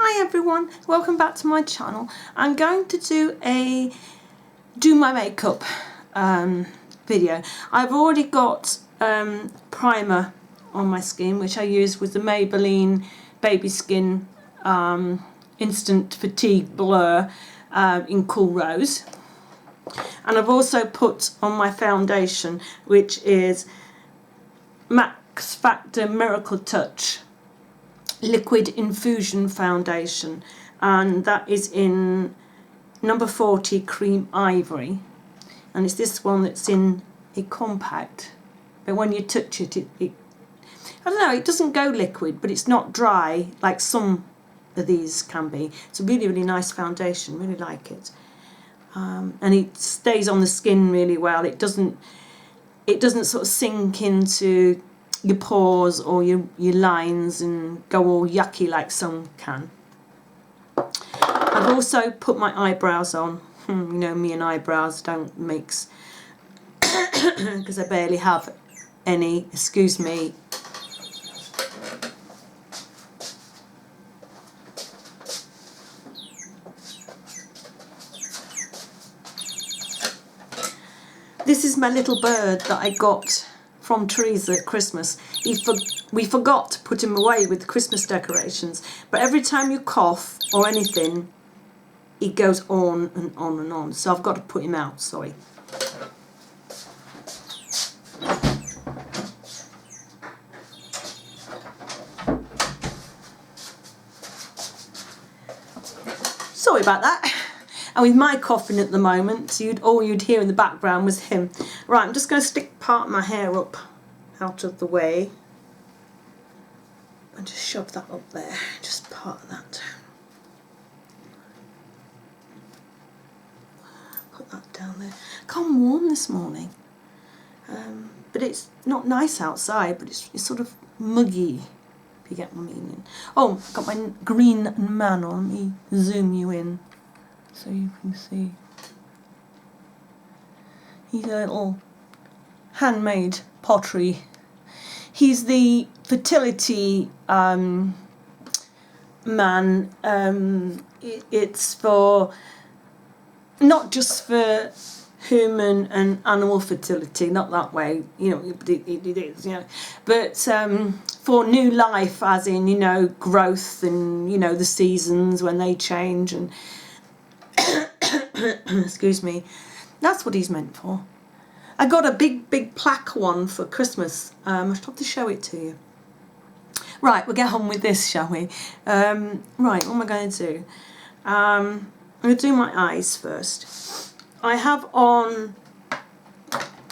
Hi everyone, welcome back to my channel. I'm going to do my makeup video. I've already got primer on my skin, which I used with the Maybelline Baby Skin Instant Fatigue Blur in Cool Rose. And I've also put on my foundation, which is Max Factor Miracle Touch Liquid Infusion Foundation, and that is in number 40 Cream Ivory, and it's this one that's in a compact, but when you touch it, I don't know, it doesn't go liquid, but it's not dry like some of these can be. It's a really, really nice foundation, really like it. And it stays on the skin really well. It doesn't sort of sink into your pores or your lines and go all yucky like some can. I've also put my eyebrows on. You know me and eyebrows don't mix because I barely have any. Excuse me. This is my little bird that I got from Teresa at Christmas. We forgot to put him away with the Christmas decorations, but every time you cough or anything, he goes on and on and on. So I've got to put him out, sorry. Sorry about that. And with my coughing at the moment, all you'd hear in the background was him. Right, I'm just going to stick part of my hair up out of the way. And just shove that up there, just part of that. Put that down there. Come warm this morning. But it's not nice outside, but it's sort of muggy, if you get my meaning. Oh, I've got my green man on. Let me zoom you in so you can see. He's a little handmade pottery. He's the fertility man. It's for not just for human and animal fertility, not that way, you know, it is, you know, but for new life, as in, you know, growth and, you know, the seasons when they change and excuse me, that's what he's meant for. I got a big plaque one for Christmas. I should have to show it to you. Right, we'll get on with this, shall we? Right, what am I going to do? I'm going to do my eyes first. I have on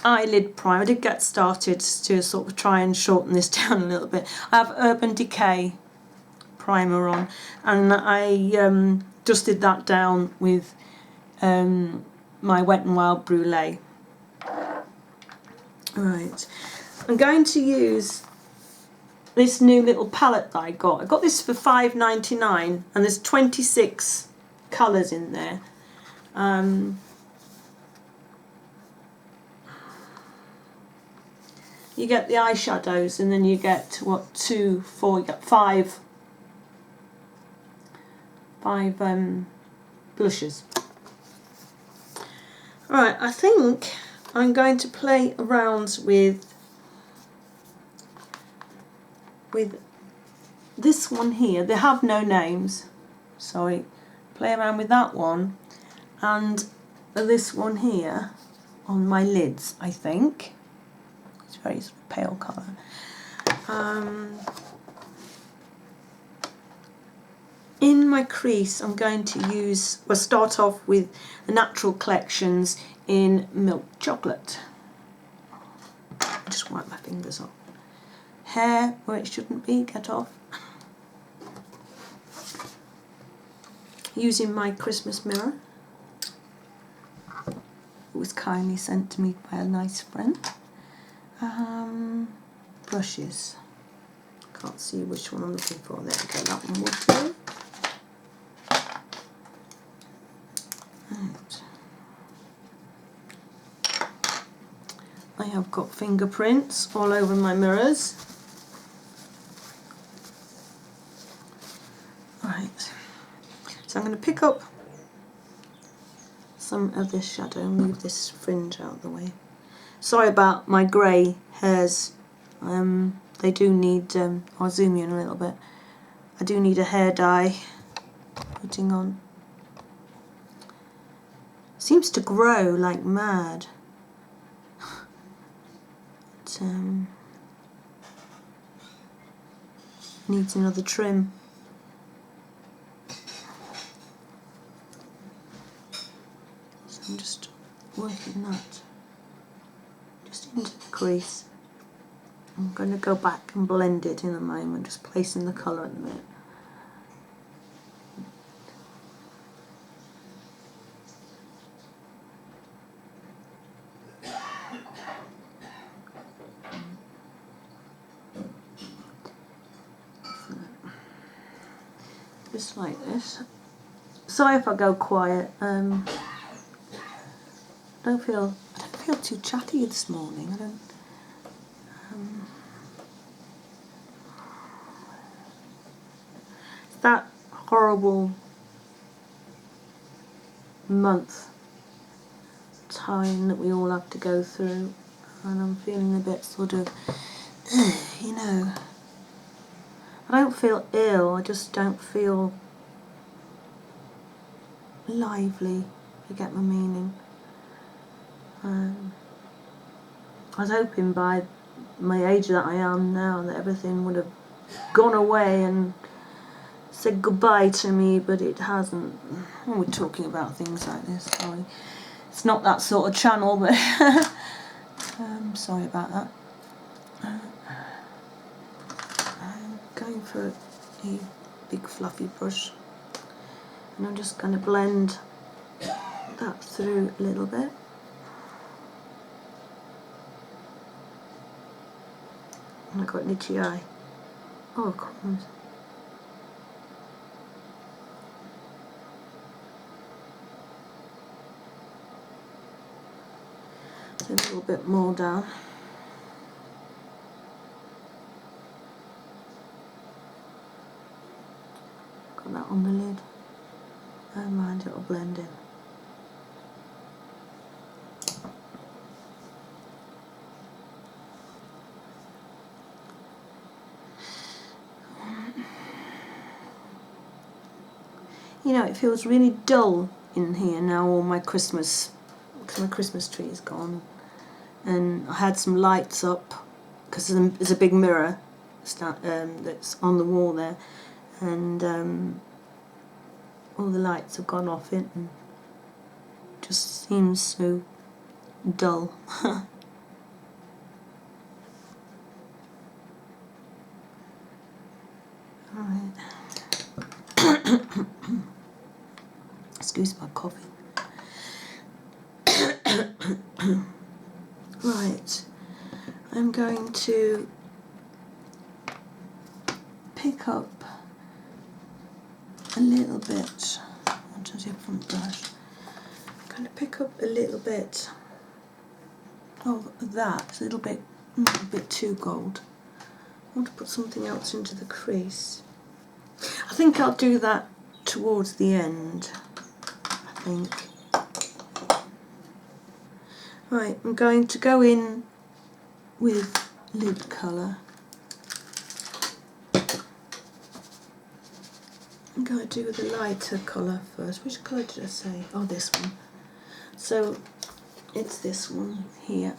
eyelid primer. I did get started to sort of try and shorten this down a little bit. I have Urban Decay primer on, and I dusted that down with my Wet n Wild Brulee. Right, I'm going to use this new little palette that I got. I got this for $5.99 and there's 26 colours in there. You get the eyeshadows and then you get what, 2, 4, you get 5 blushes. Right, I think I'm going to play around with this one here. They have no names, sorry. Play around with that one and this one here on my lids, I think. It's very pale colour. In my crease, I'm going to use, we'll start off with the Natural Collections in Milk Chocolate. Just wipe my fingers off. Hair where it shouldn't be, get off. Using my Christmas mirror. It was kindly sent to me by a nice friend. Brushes. Can't see which one I'm looking for. There we go, that one will do. Right. I have got fingerprints all over my mirrors. Right. So I'm going to pick up some of this shadow and move this fringe out of the way. Sorry about my grey hairs. They do need, I'll zoom in a little bit. I do need a hair dye putting on. Seems to grow like mad. But, needs another trim. So I'm just working that just into the crease. I'm going to go back and blend it in a moment, just placing the colour in the minute. Just like this. Sorry if I go quiet. I don't feel too chatty this morning. I don't. That horrible month time that we all have to go through, and I'm feeling a bit sort of, you know. I don't feel ill. I just don't feel lively, if you get my meaning. I was hoping by my age that I am now that everything would have gone away and said goodbye to me, but it hasn't. When we're talking about things like this, sorry. It's not that sort of channel, but sorry about that. I'm going for a big fluffy brush, and I'm just going to blend that through a little bit. And I've got an itchy eye. Oh, crumbs. A little bit more down. Got that on the lid. Never mind, it'll blend in. You know, it feels really dull in here now, all my Christmas, because my Christmas tree is gone. And I had some lights up, because there's a big mirror that's on the wall there, and all the lights have gone off it, and it just seems so dull. Alright. Excuse my coffee. Right, I'm going to pick up a little bit onto a different brush. I'm going to pick up a little bit of that. It's a little bit too gold. I want to put something else into the crease. I think I'll do that towards the end, I think. Right, I'm going to go in with lid colour. I'm going to do the lighter colour first. Which colour did I say? Oh, this one. So it's this one here.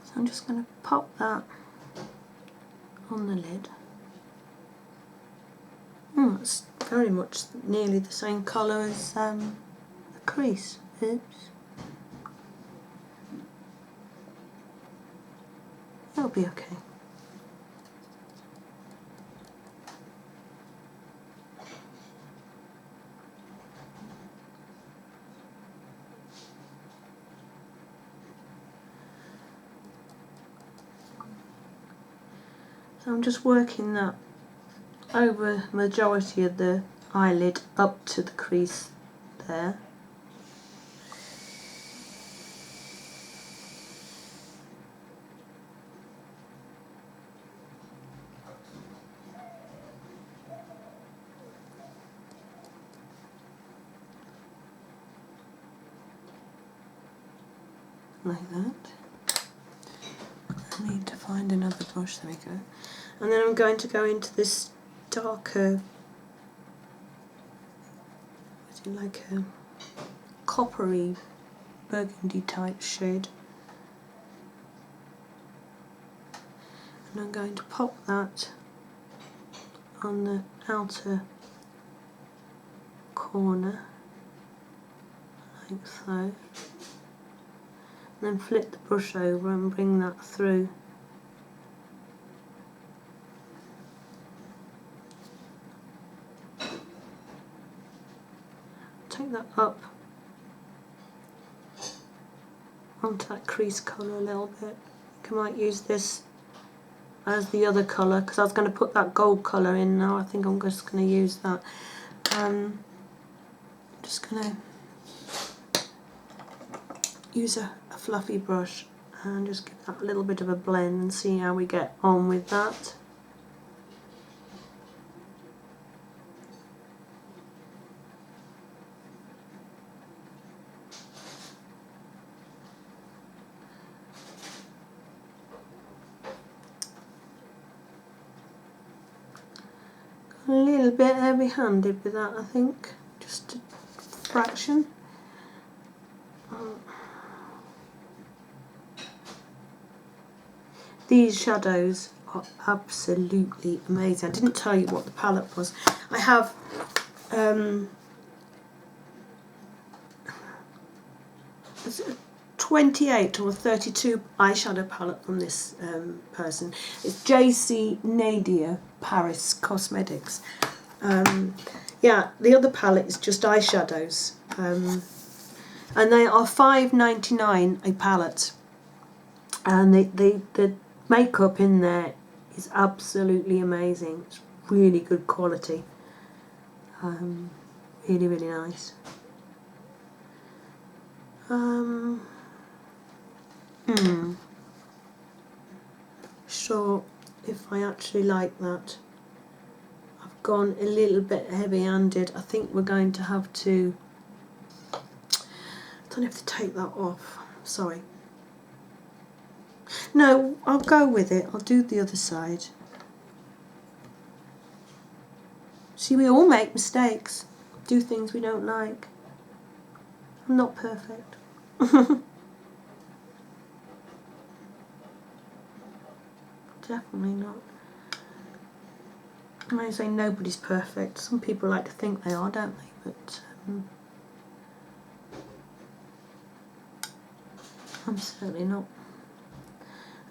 So I'm just going to pop that on the lid. It's very much nearly the same colour as the crease. Oops. It'll be okay. So I'm just working that over the majority of the eyelid up to the crease there. like that. I need to find another brush, there we go. And then I'm going to go into this darker, like a coppery burgundy type shade. And I'm going to pop that on the outer corner, like so. And then flip the brush over and bring that through. Take that up onto that crease colour a little bit. I might use this as the other colour because I was going to put that gold colour in now. I think I'm just going to use that. Just going to use a fluffy brush and just give that a little bit of a blend and see how we get on with that. A little bit heavy-handed with that, I think, just a fraction. These shadows are absolutely amazing. I didn't tell you what the palette was. I have it's a 28 or 32 eyeshadow palette from this person. It's JC Nadia Paris Cosmetics. Yeah, the other palette is just eyeshadows, and they are $5.99 a palette, and the makeup in there is absolutely amazing. It's really good quality, really, really nice. Sure, if I actually like that. I've gone a little bit heavy-handed. I think we're going to have to, I don't have to take that off, sorry. No, I'll go with it. I'll do the other side. See, we all make mistakes, do things we don't like. I'm not perfect. Definitely not. I might say nobody's perfect. Some people like to think they are, don't they? But I'm certainly not.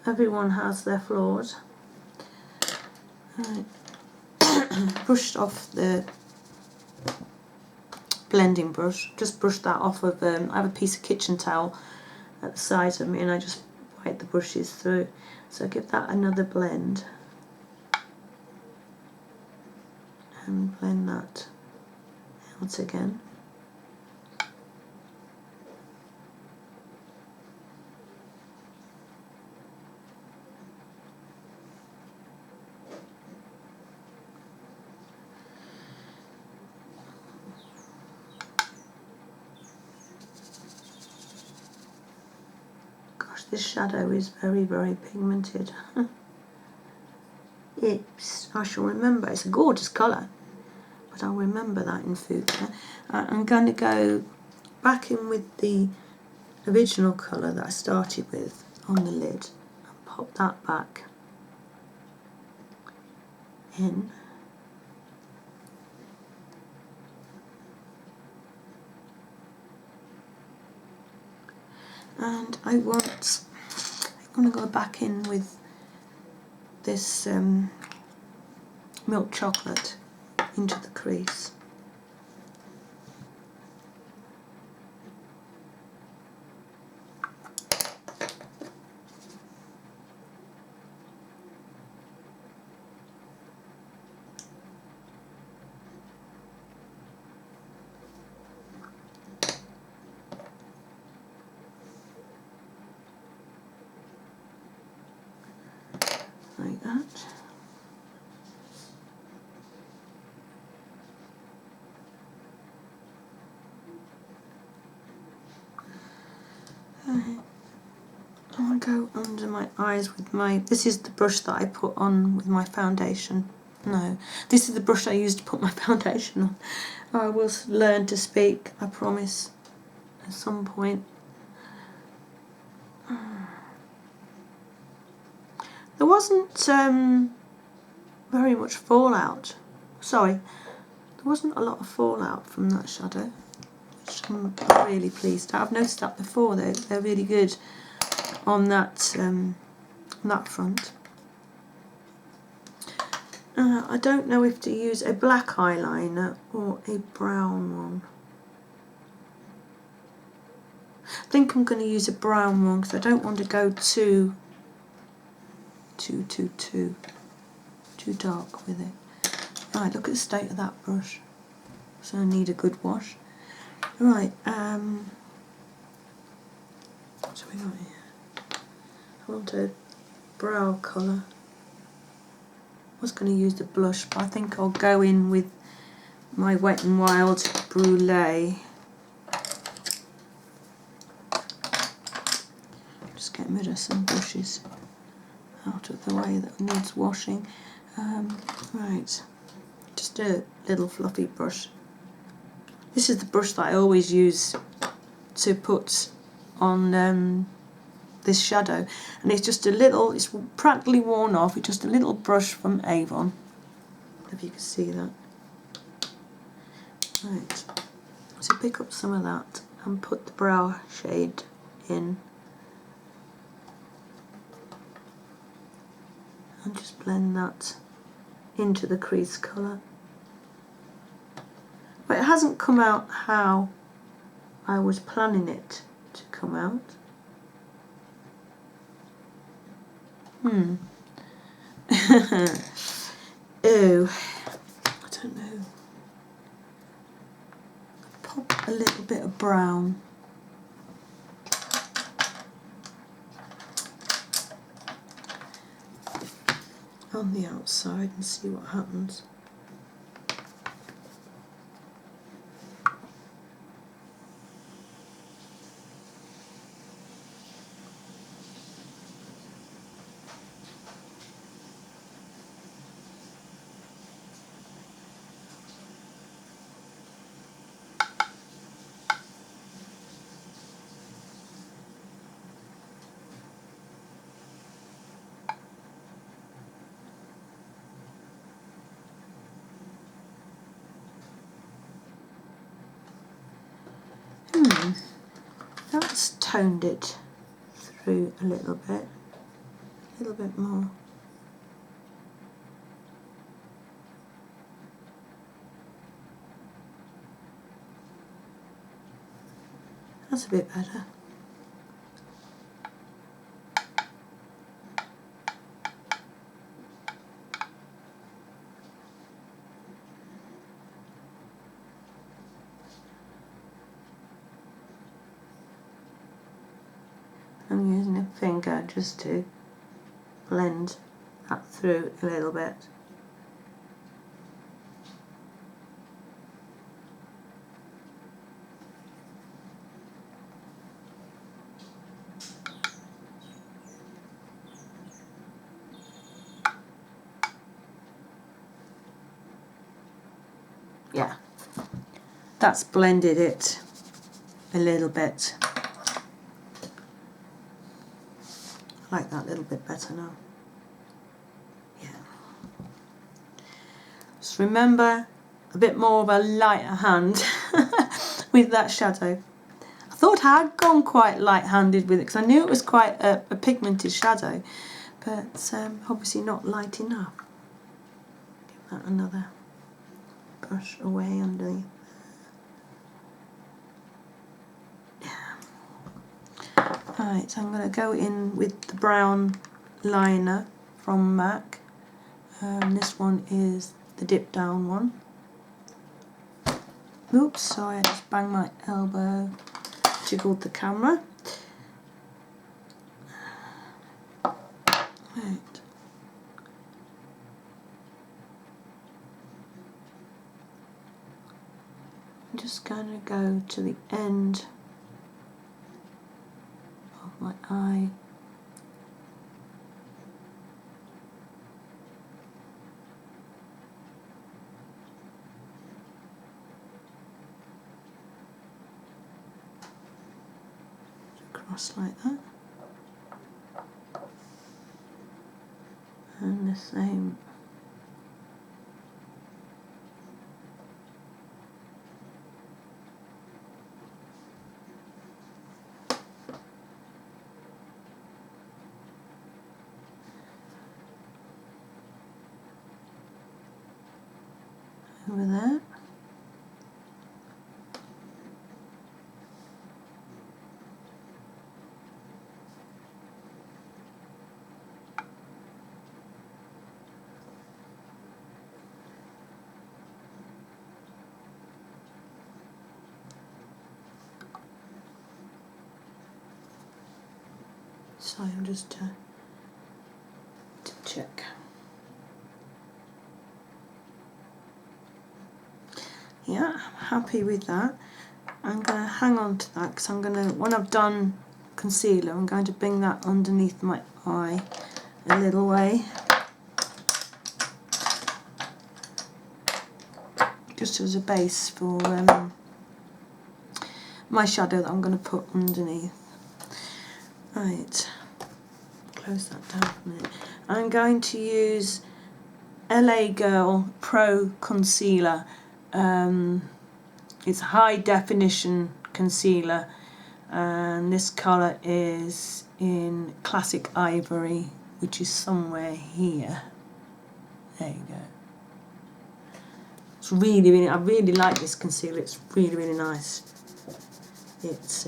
Everyone has their flaws. Right. Brushed off the blending brush. Just brushed that off of. I have a piece of kitchen towel at the side of me, and I just wipe the brushes through. So give that another blend. And blend that out again. Gosh, this shadow is very, very pigmented. I shall remember. It's a gorgeous colour, but I'll remember that in future. I'm going to go back in with the original colour that I started with on the lid and pop that back in. And I'm going to go back in with this milk chocolate into the crease. Like that. going to go under my eyes with my, this is the brush that I put on with my foundation. No, this is the brush I used to put my foundation on. I will learn to speak, I promise, at some point. There wasn't very much fallout. Sorry, there wasn't a lot of fallout from that shadow, which I'm really pleased. I've noticed that before. They're really good on that front. I don't know if to use a black eyeliner or a brown one. I think I'm going to use a brown one because I don't want to go too dark with it. Right, look at the state of that brush. So I need a good wash. Right, what have we got here? I want a brow colour. I was going to use the blush, but I think I'll go in with my Wet n Wild Brulee. Just getting rid of some brushes out of the way that needs washing. Right, just a little fluffy brush. This is the brush that I always use to put on this shadow, and it's just a little, it's practically worn off. It's just a little brush from Avon, if you can see that. Right, so pick up some of that and put the brow shade in. And just blend that into the crease colour. But it hasn't come out how I was planning it to come out. Oh, I don't know. Pop a little bit of brown. On the outside and see what happens. That's toned it through a little bit more. That's a bit better. I'm using a finger just to blend that through a little bit. Yeah, that's blended it a little bit. I like that a little bit better now. Yeah. Just remember a bit more of a lighter hand with that shadow. I thought I had gone quite light-handed with it because I knew it was quite a pigmented shadow, but obviously not light enough. Give that another brush away underneath. Right, so I'm going to go in with the brown liner from MAC. This one is the dip down one. Oops, sorry, I just banged my elbow, jiggled the camera. Right. I'm just going to go to the end of my eye across like that. And the same. Over there. So I'm just to check. Yeah, I'm happy with that. I'm going to hang on to that because I'm going to, when I've done concealer, I'm going to bring that underneath my eye a little way. Just as a base for my shadow that I'm going to put underneath. Right, close that down for a minute. I'm going to use LA Girl Pro Concealer. It's high definition concealer, and this colour is in Classic Ivory, which is somewhere here. There you go. It's really, really, I really like this concealer. It's really, really nice. It's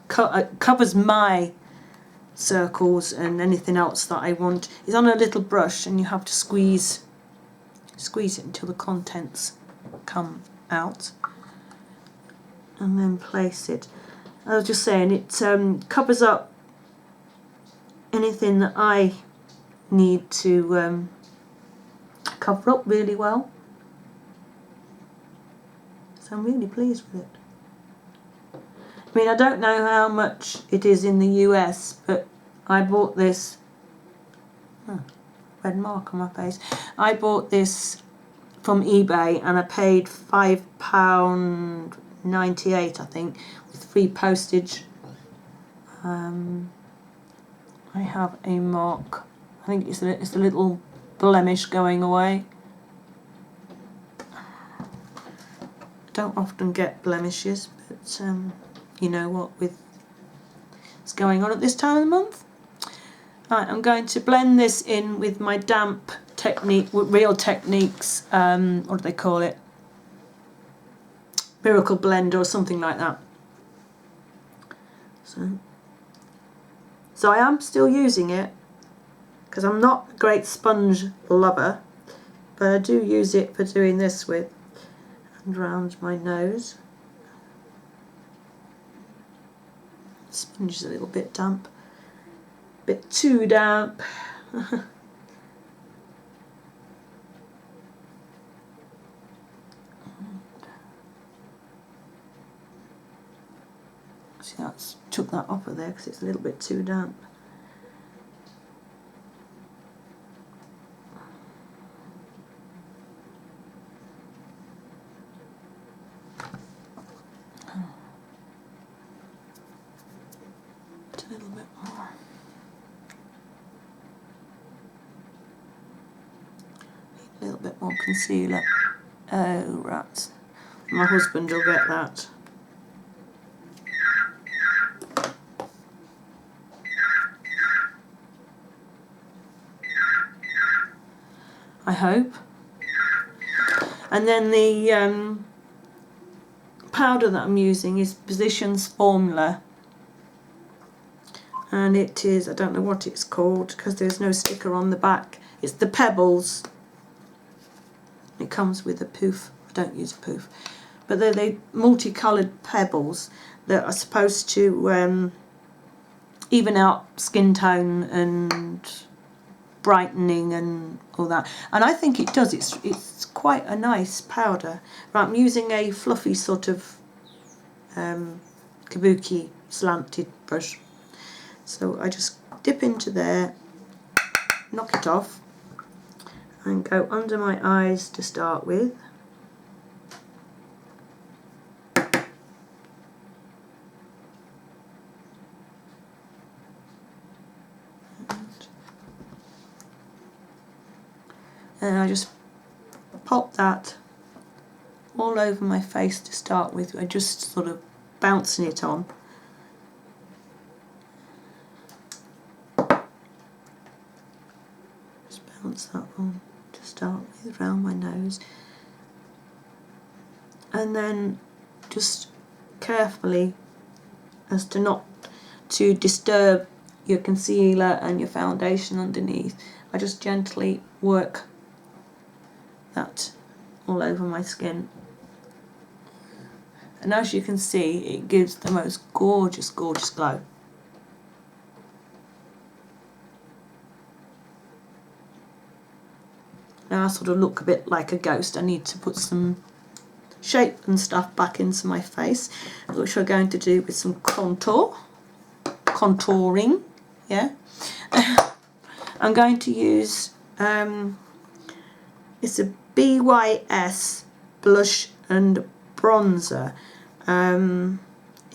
covers my circles and anything else that I want. It's on a little brush, and you have to squeeze it until the contents come out, and then place it. I was just saying, it covers up anything that I need to cover up really well. So I'm really pleased with it. I mean, I don't know how much it is in the US, but I bought this, red mark on my face. I bought this from eBay, and I paid £5.98, I think, with free postage. I have a mark. I think it's a little blemish going away. I don't often get blemishes, but you know what, with what's going on at this time of the month. Right, I'm going to blend this in with my damp technique, Real Techniques, what do they call it? Miracle Blender or something like that. So I am still using it because I'm not a great sponge lover, but I do use it for doing this with, and around my nose. The sponge is a little bit damp, a bit too damp. See, that's took that off of there because it's a little bit too damp. Put a little bit more. A little bit more concealer. Oh, rats. My husband will get that. I hope. And then the powder that I'm using is Positions Formula, and it is, I don't know what it's called because there's no sticker on the back. It's the Pebbles. It comes with a poof. I don't use a poof, but they're the multicoloured pebbles that are supposed to even out skin tone and brightening and all that, and I think it does. It's quite a nice powder. Right, I'm using a fluffy sort of kabuki slanted brush, so I just dip into there, knock it off, and go under my eyes to start with. And I just pop that all over my face to start with. I'm just sort of bouncing it on. Just bounce that on to start with around my nose. And then just carefully, as to not to disturb your concealer and your foundation underneath, I just gently work that all over my skin. And as you can see, it gives the most gorgeous, gorgeous glow. Now I sort of look a bit like a ghost. I need to put some shape and stuff back into my face, which we're going to do with some contouring, yeah. I'm going to use, it's a BYS blush and bronzer.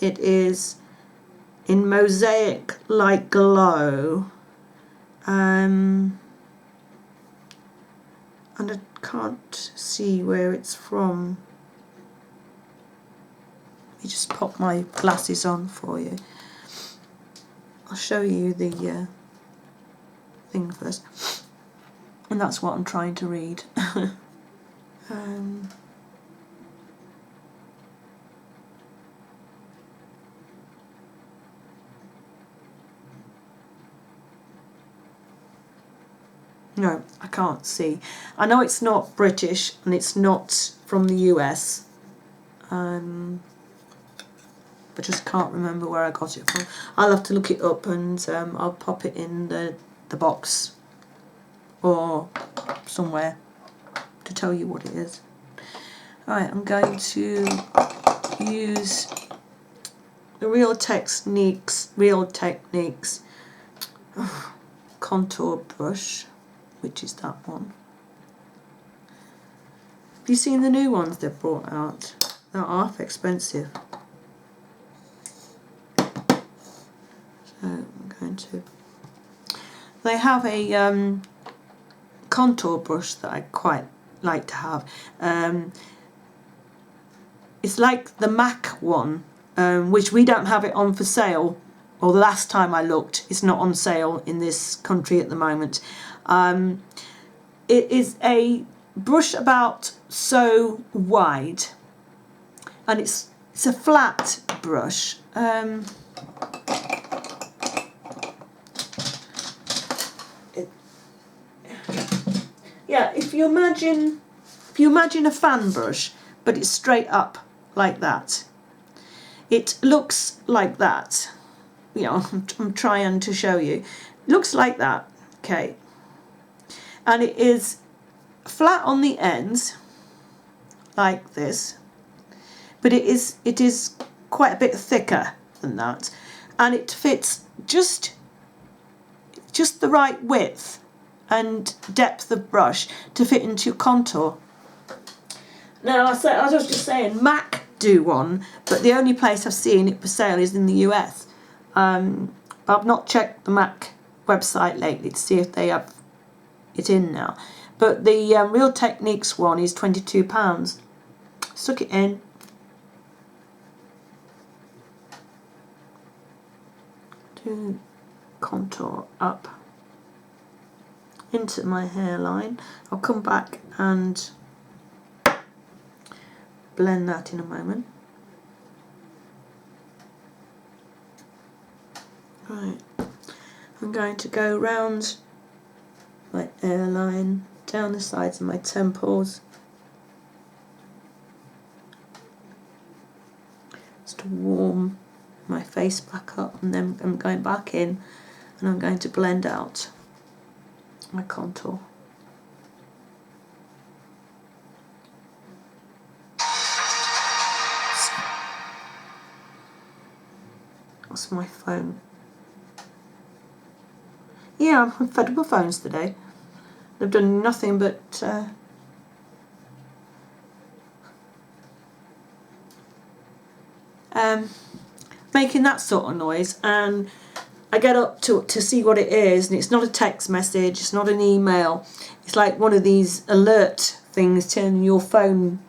It is in Mosaic Light Glow, and I can't see where it's from. Let me just pop my glasses on for you. I'll show you the thing first, and that's what I'm trying to read. No, I can't see. I know it's not British and it's not from the US, but just can't remember where I got it from. I'll have to look it up, and I'll pop it in the box or somewhere to tell you what it is. Alright, I'm going to use the Real Techniques contour brush, which is that one. Have you seen the new ones they've brought out? They're half expensive. So I'm going to... They have a contour brush that I quite like to have. It's like the MAC one, which we don't have it on for sale. Or the last time I looked, it's not on sale in this country at the moment. It is a brush about so wide, and it's a flat brush. Yeah, if you imagine a fan brush, but it's straight up like that. It looks like that. You know, I'm trying to show you. It looks like that, okay. And it is flat on the ends, like this, but it is quite a bit thicker than that, and it fits just the right width and depth of brush to fit into your contour. Now, I was just saying, MAC do one, but the only place I've seen it for sale is in the US. I've not checked the MAC website lately to see if they have it in now. But the Real Techniques one is £22. Stuck it in. Do contour up into my hairline. I'll come back and blend that in a moment. Right, I'm going to go round my hairline, down the sides of my temples, just to warm my face back up, and then I'm going back in and I'm going to blend out my contour. That's my phone. Yeah, I'm fed up with phones today. They've done nothing but making that sort of noise, and I get up to see what it is, and it's not a text message, it's not an email, it's like one of these alert things telling your phone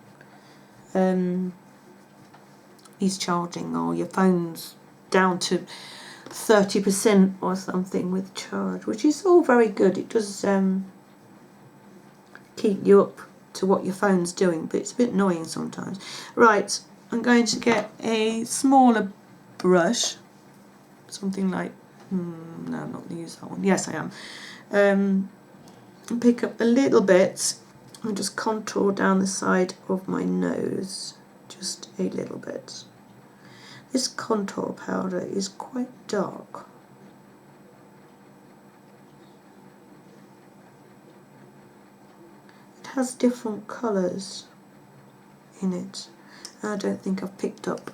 is charging, or your phone's down to 30% or something with charge, which is all very good. It does keep you up to what your phone's doing, but it's a bit annoying sometimes. Right, I'm going to get a smaller brush, something like, no, I'm not going to use that one. Yes, I am. And pick up a little bit and just contour down the side of my nose, just a little bit. This contour powder is quite dark. It has different colours in it. And I don't think I've picked up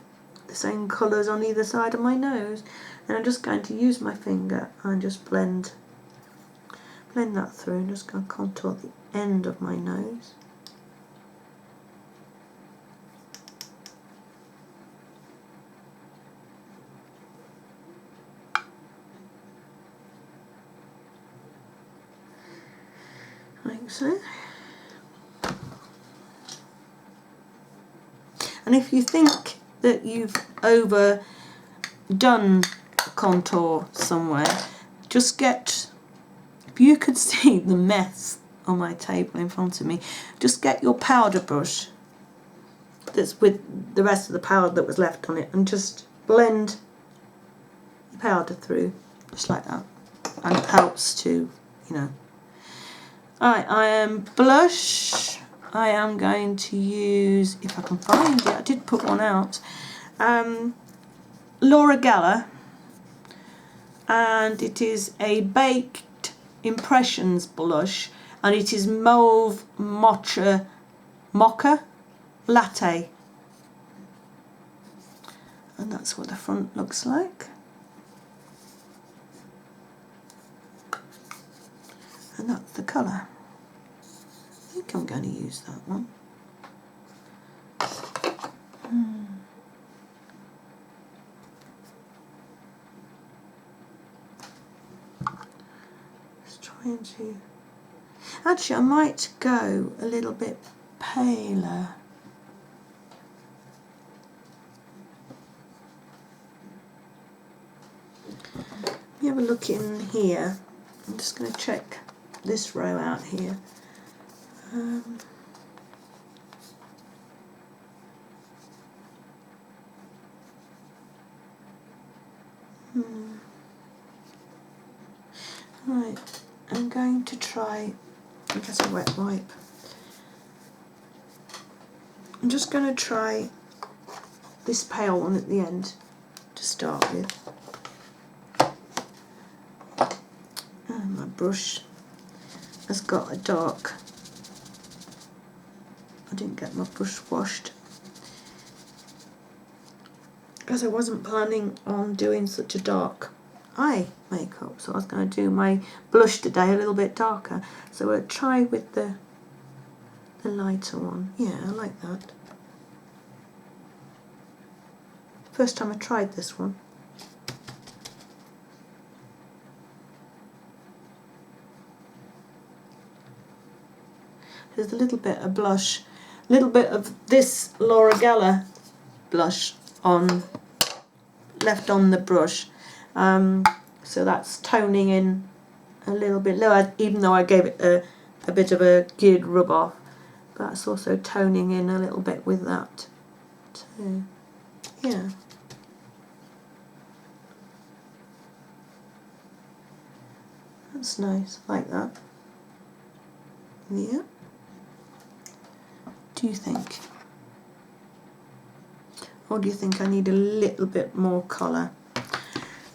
the same colours on either side of my nose. And I'm just going to use my finger and just blend that through. I'm just going to contour the end of my nose. Like so. And if you think that you've overdone contour somewhere, just get, if you could see the mess on my table in front of me, just get your powder brush that's with the rest of the powder that was left on it and just blend the powder through, just like that. And it helps to, you know. Alright, I am blush. I am going to use, if I can find it, I did put one out, Laura Geller, and it is a Baked Impressions blush, and it is Mauve Mocha Latte, and that's what the front looks like, and that's the colour. I think I'm going to use that one. Just trying to... Actually, I might go a little bit paler. Let me have a look in here. I'm just going to check this row out here. Right, I'm going to try, I guess a wet wipe. I'm just going to try this pale one at the end to start with. And my brush has got a dark, I didn't get my brush washed because I wasn't planning on doing such a dark eye makeup, so I was going to do my blush today a little bit darker, so I'll try with the lighter one. Yeah, I like that. First time I tried this one. There's a little bit of blush, a little bit of this Laura Geller blush on left on the brush, so that's toning in a little bit lower, even though I gave it a bit of a good rub off, but that's also toning in a little bit with that too. Yeah. That's nice, like that. Yeah. Do you think? Or do you think I need a little bit more colour?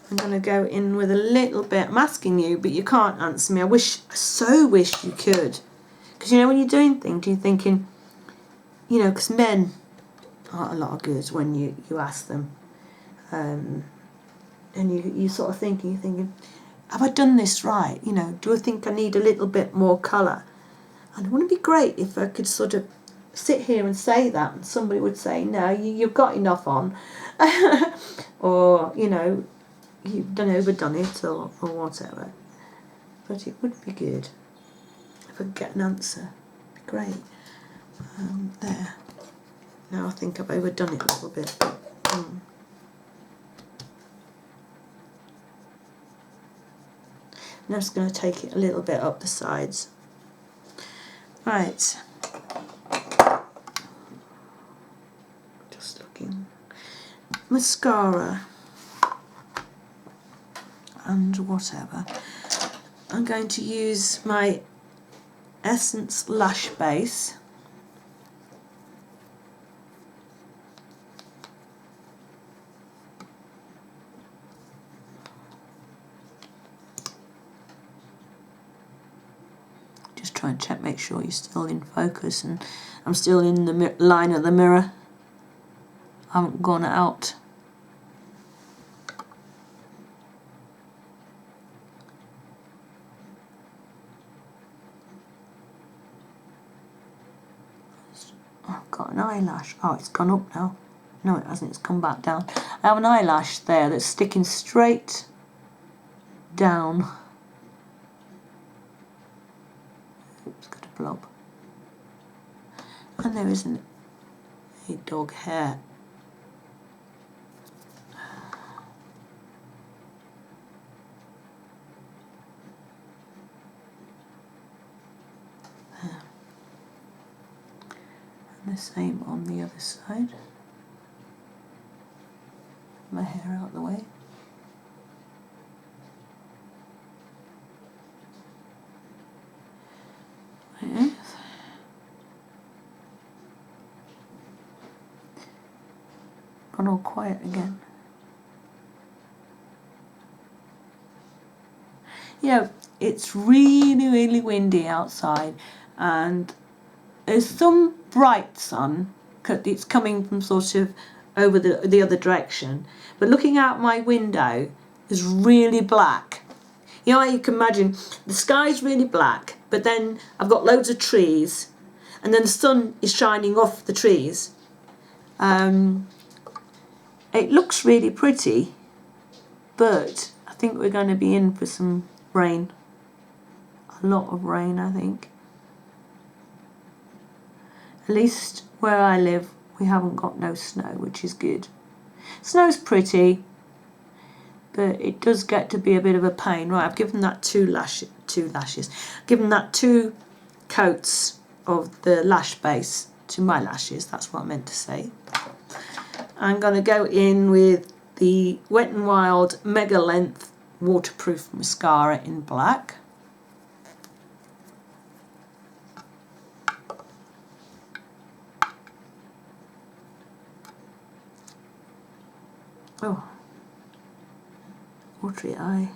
I'm going to go in with a little bit. I'm asking you, but you can't answer me. I so wish you could. Because, you know, when you're doing things, you're thinking, you know, because men aren't a lot of good when you ask them. And you sort of thinking, you're thinking, have I done this right? You know, do I think I need a little bit more colour? And wouldn't it be great if I could sort of sit here and say that, and somebody would say, no, you've got enough on. Or, you know, you've done overdone it or whatever. But it would be good if I could get an answer. It'd be great. There. Now I think I've overdone it a little bit. I'm just going to take it a little bit up the sides. Right. Just looking. Mascara and whatever. I'm going to use my Essence Lash Base. Try and check, make sure you're still in focus, and I'm still in the line of the mirror. I haven't gone out. I've got an eyelash. Oh, it's gone up now. No, it hasn't. It's come back down. I have an eyelash there that's sticking straight down. Blob. And there isn't a dog hair. There. And the same on the other side. My hair out of the way. Yes. Gone all quiet again. Yeah, it's really windy outside, and there's some bright sun. It's coming from sort of over the other direction, but looking out my window is really black. You know, you can imagine the sky's really black, but then I've got loads of trees, and then the sun is shining off the trees. It looks really pretty, but I think we're going to be in for some rain. A lot of rain, I think. At least where I live, we haven't got no snow, which is good. Snow's pretty, but it does get to be a bit of a pain. Right, I've given that two lashes. Given that 2 coats of the lash base to my lashes. That's what I meant to say. I'm going to go in with the Wet n Wild Mega Length Waterproof Mascara in black. Oh, watery eye.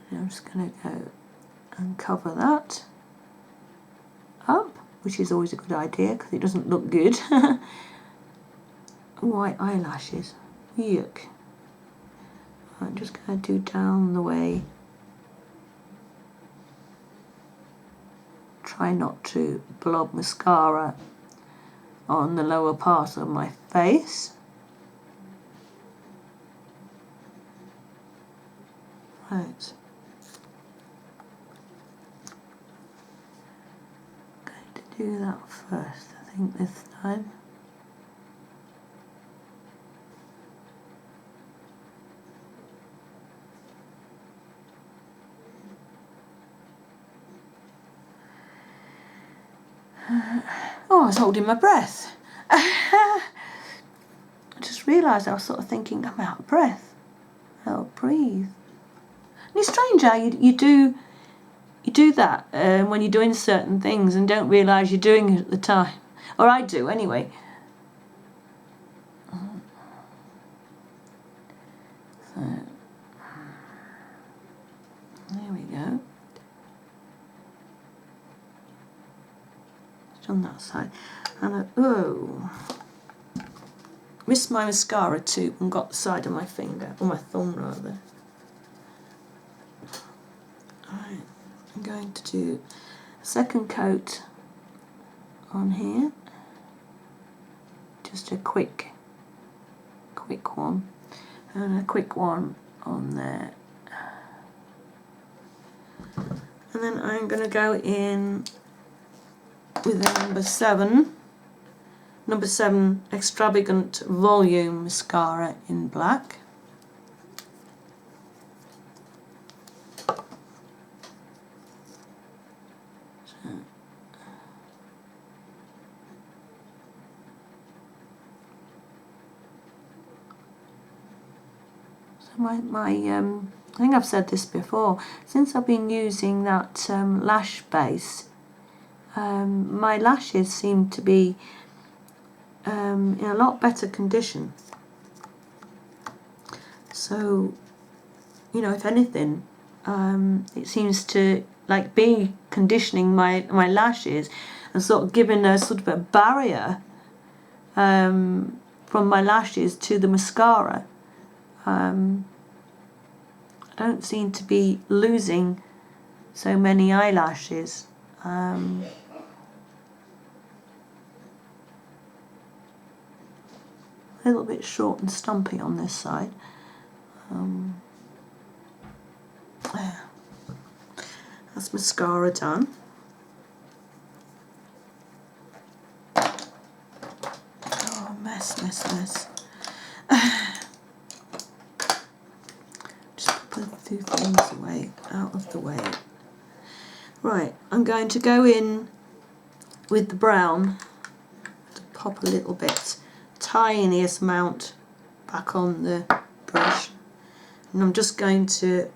And I'm just going to go and cover that up, which is always a good idea because it doesn't look good. White eyelashes, yuck. I'm just going to do down the way. Try not to blob mascara on the lower part of my face. Right. I'm going to do that first, I think, this time. Oh, I was holding my breath. I just realised I was sort of thinking, I'm out of breath. Oh, breathe. And it's strange how you do that when you're doing certain things and don't realise you're doing it at the time. Or I do, anyway. So, there we go. On that side, and missed my mascara tube and got the side of my finger, or my thumb rather. Alright, I'm going to do a second coat on here, just a quick one, And a quick one on there. And then I'm going to go in with the number 7 Extravagant Volume Mascara in black. I think I've said this before, since I've been using that lash base, my lashes seem to be in a lot better condition. So, you know, if anything, it seems to like be conditioning my lashes and sort of giving a sort of a barrier from my lashes to the mascara. I don't seem to be losing so many eyelashes. A little bit short and stumpy on this side. There. That's mascara done. Oh, mess. Just put a few things away, out of the way. Right, I'm going to go in with the brown to pop a little bit, tiniest amount back on the brush, and I'm just going to,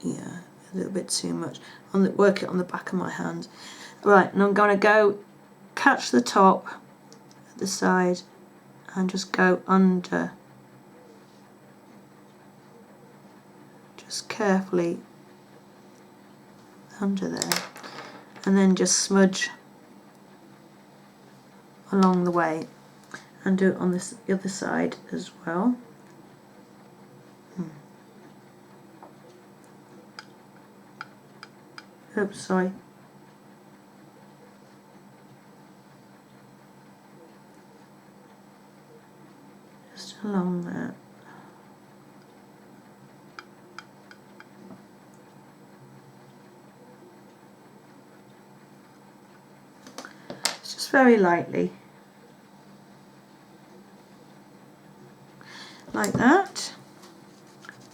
yeah, a little bit too much, work it on the back of my hand. Right, and I'm going to go catch the top at the side and just go under, just carefully under there, and then just smudge along the way, and do it on the other side as well. Oops, sorry. Just along there. Just very lightly, like that.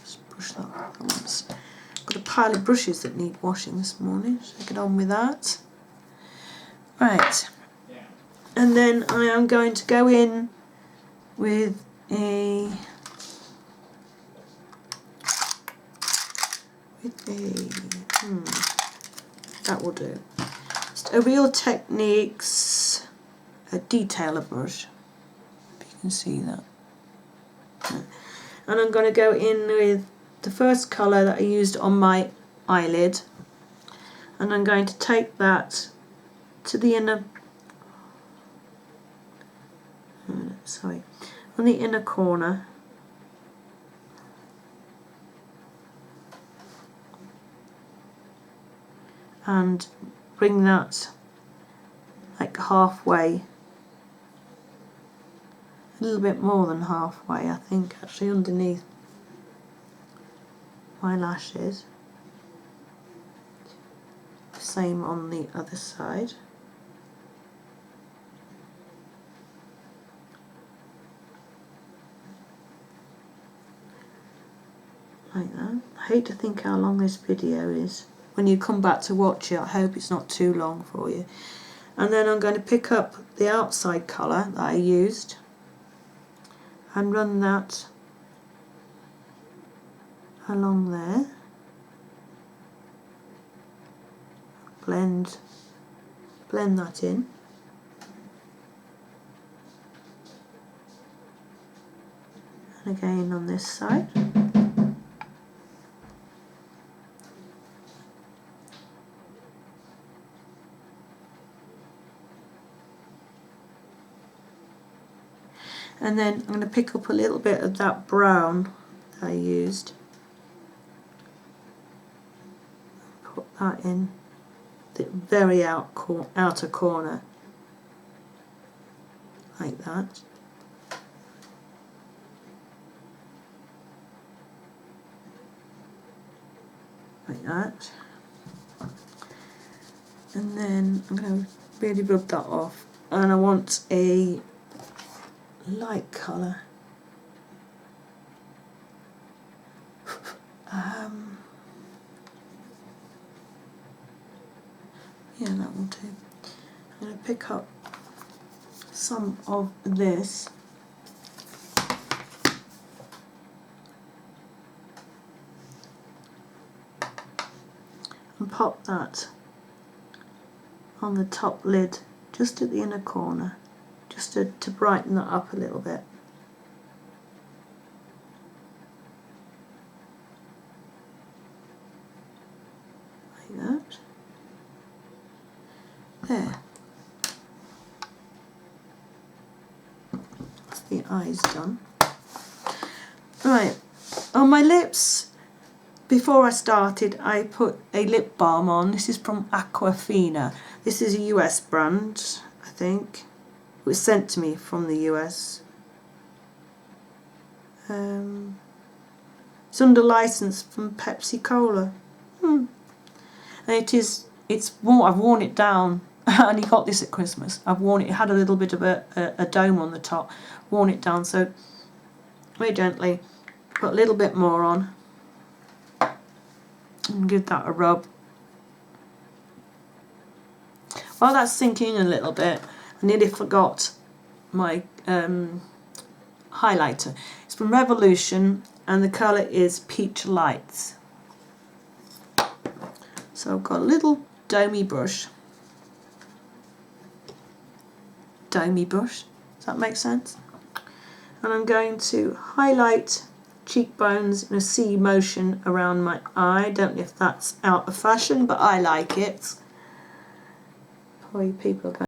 Just brush that off once. Got a pile of brushes that need washing this morning, so get on with that. Right, and then I am going to go in with that will do. Just a Real Techniques detailer brush, if you can see that. And I'm going to go in with the first colour that I used on my eyelid, and I'm going to take that to the inner, on the inner corner, and bring that like halfway, a little bit more than halfway I think, actually, underneath my lashes. Same on the other side. Like that. I hate to think how long this video is. When you come back to watch it, I hope it's not too long for you. And then I'm going to pick up the outside colour that I used and run that along there. Blend that in. And again on this side. And then I'm going to pick up a little bit of that brown that I used. Put that in the very outer corner, like that. like that. And then I'm going to really rub that off, and I want a light colour. Yeah, that will do. I'm going to pick up some of this and pop that on the top lid, just at the inner corner, just to brighten that up a little bit. Like that. There. That's the eyes done. Right, on my lips, before I started, I put a lip balm on. This is from Aquafina. This is a US brand, I think. It was sent to me from the US. It's under license from Pepsi Cola. And I've worn it down. I only got this at Christmas. I've worn it. It had a little bit of a dome on the top. Worn it down, so very gently. Put a little bit more on. And give that a rub. While that's sinking a little bit, I nearly forgot my highlighter. It's from Revolution, and the colour is Peach Lights. So I've got a little domey brush. Does that make sense? And I'm going to highlight cheekbones in a C motion around my eye. Don't know if that's out of fashion, but I like it. Probably people are going